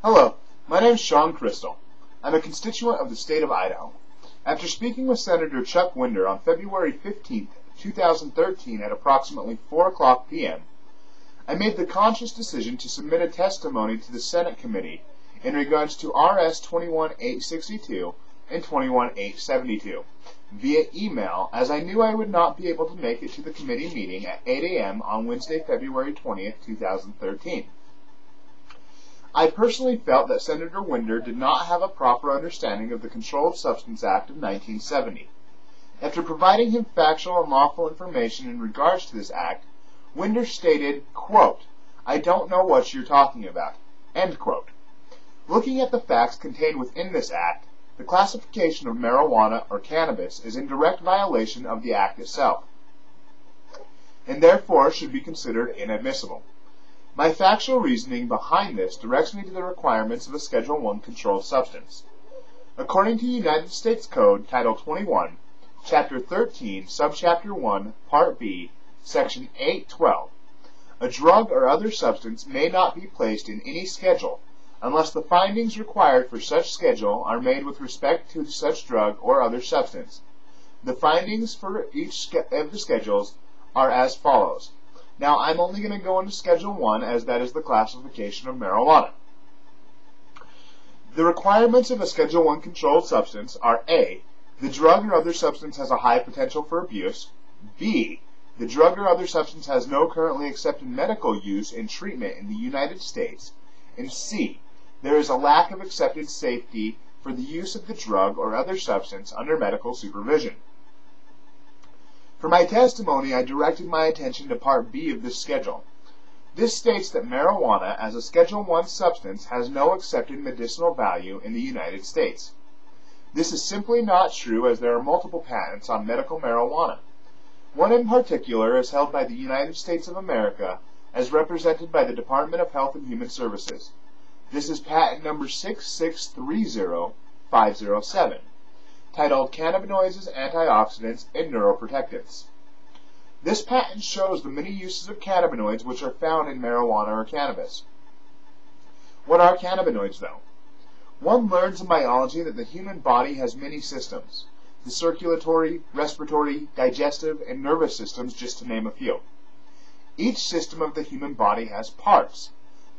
Hello, my name is Sean Crystal. I'm a constituent of the state of Idaho. After speaking with Senator Chuck Winder on February 15, 2013 at approximately 4:00 p.m., I made the conscious decision to submit a testimony to the Senate committee in regards to RS 21862 and 21872 via email, as I knew I would not be able to make it to the committee meeting at 8 a.m. on Wednesday, February 20, 2013. I personally felt that Senator Winder did not have a proper understanding of the Controlled Substance Act of 1970. After providing him factual and lawful information in regards to this act, Winder stated, quote, "I don't know what you're talking about," end quote. Looking at the facts contained within this act, the classification of marijuana or cannabis is in direct violation of the act itself, and therefore should be considered inadmissible. My factual reasoning behind this directs me to the requirements of a Schedule I controlled substance. According to United States Code, Title 21, Chapter 13, Subchapter 1, Part B, Section 812, a drug or other substance may not be placed in any schedule unless the findings required for such schedule are made with respect to such drug or other substance. The findings for each of the schedules are as follows. Now, I'm only going to go into Schedule I, as that is the classification of marijuana. The requirements of a Schedule I controlled substance are A, the drug or other substance has a high potential for abuse, B, the drug or other substance has no currently accepted medical use and treatment in the United States, and C, there is a lack of accepted safety for the use of the drug or other substance under medical supervision. For my testimony, I directed my attention to Part B of this schedule. This states that marijuana as a Schedule I substance has no accepted medicinal value in the United States. This is simply not true, as there are multiple patents on medical marijuana. One in particular is held by the United States of America, as represented by the Department of Health and Human Services. This is patent number 6630507, titled Cannabinoids, Antioxidants, and Neuroprotectants. This patent shows the many uses of cannabinoids which are found in marijuana or cannabis. What are cannabinoids, though? One learns in biology that the human body has many systems, the circulatory, respiratory, digestive, and nervous systems, just to name a few. Each system of the human body has parts.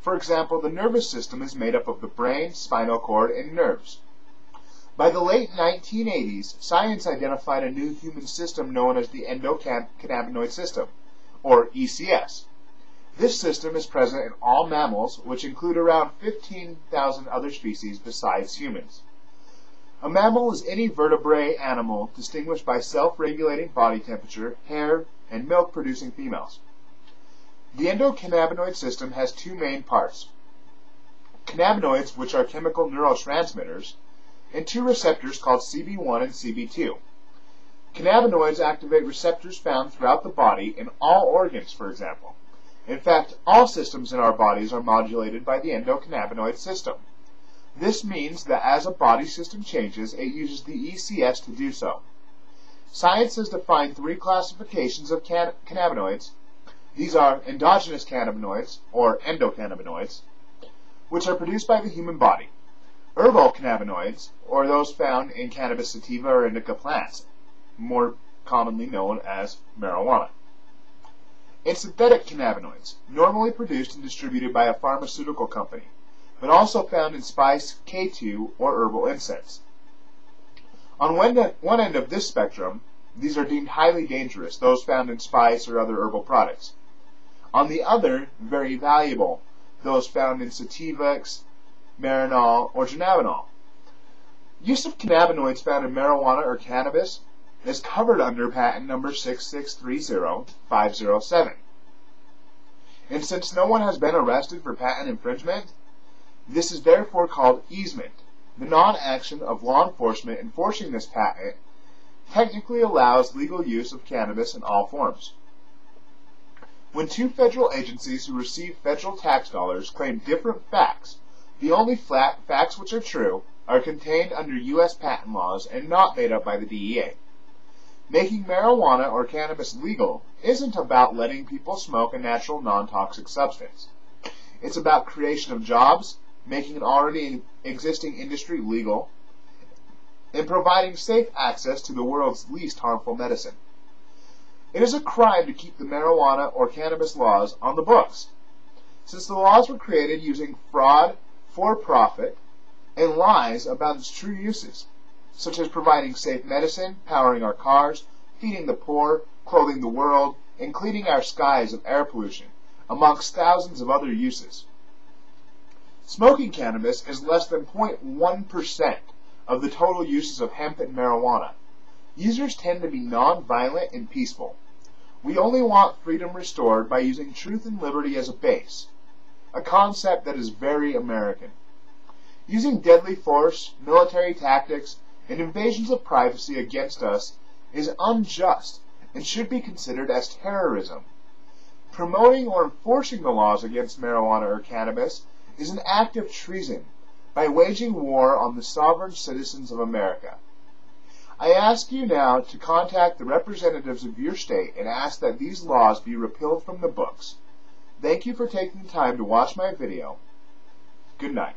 For example, the nervous system is made up of the brain, spinal cord, and nerves. By the late 1980s, science identified a new human system known as the endocannabinoid system, or ECS. This system is present in all mammals, which include around 15,000 other species besides humans. A mammal is any vertebrate animal distinguished by self-regulating body temperature, hair, and milk-producing females. The endocannabinoid system has two main parts: cannabinoids, which are chemical neurotransmitters, and two receptors called CB1 and CB2. Cannabinoids activate receptors found throughout the body in all organs, for example. In fact, all systems in our bodies are modulated by the endocannabinoid system. This means that as a body system changes, it uses the ECS to do so. Science has defined three classifications of cannabinoids. These are endogenous cannabinoids, or endocannabinoids, which are produced by the human body; herbal cannabinoids, or those found in cannabis sativa or indica plants, more commonly known as marijuana; and synthetic cannabinoids, normally produced and distributed by a pharmaceutical company, but also found in spice, K2, or herbal incense. On one end of this spectrum, these are deemed highly dangerous, those found in spice or other herbal products. On the other, very valuable, those found in sativas, marinol, or jannabinol. Use of cannabinoids found in marijuana or cannabis is covered under patent number 6630507. And since no one has been arrested for patent infringement, this is therefore called easement. The non-action of law enforcement enforcing this patent technically allows legal use of cannabis in all forms. When two federal agencies who receive federal tax dollars claim different facts, the only facts which are true are contained under U.S. patent laws and not made up by the DEA. Making marijuana or cannabis legal isn't about letting people smoke a natural non-toxic substance. It's about creation of jobs, making an already existing industry legal, and providing safe access to the world's least harmful medicine. It is a crime to keep the marijuana or cannabis laws on the books, since the laws were created using fraud, for profit, and lies about its true uses, such as providing safe medicine, powering our cars, feeding the poor, clothing the world, and cleaning our skies of air pollution, amongst thousands of other uses. Smoking cannabis is less than 0.1% of the total uses of hemp and marijuana. Users tend to be non-violent and peaceful. We only want freedom restored by using truth and liberty as a base, a concept that is very American. Using deadly force, military tactics, and invasions of privacy against us is unjust and should be considered as terrorism. Promoting or enforcing the laws against marijuana or cannabis is an act of treason by waging war on the sovereign citizens of America. I ask you now to contact the representatives of your state and ask that these laws be repealed from the books. Thank you for taking the time to watch my video. Good night.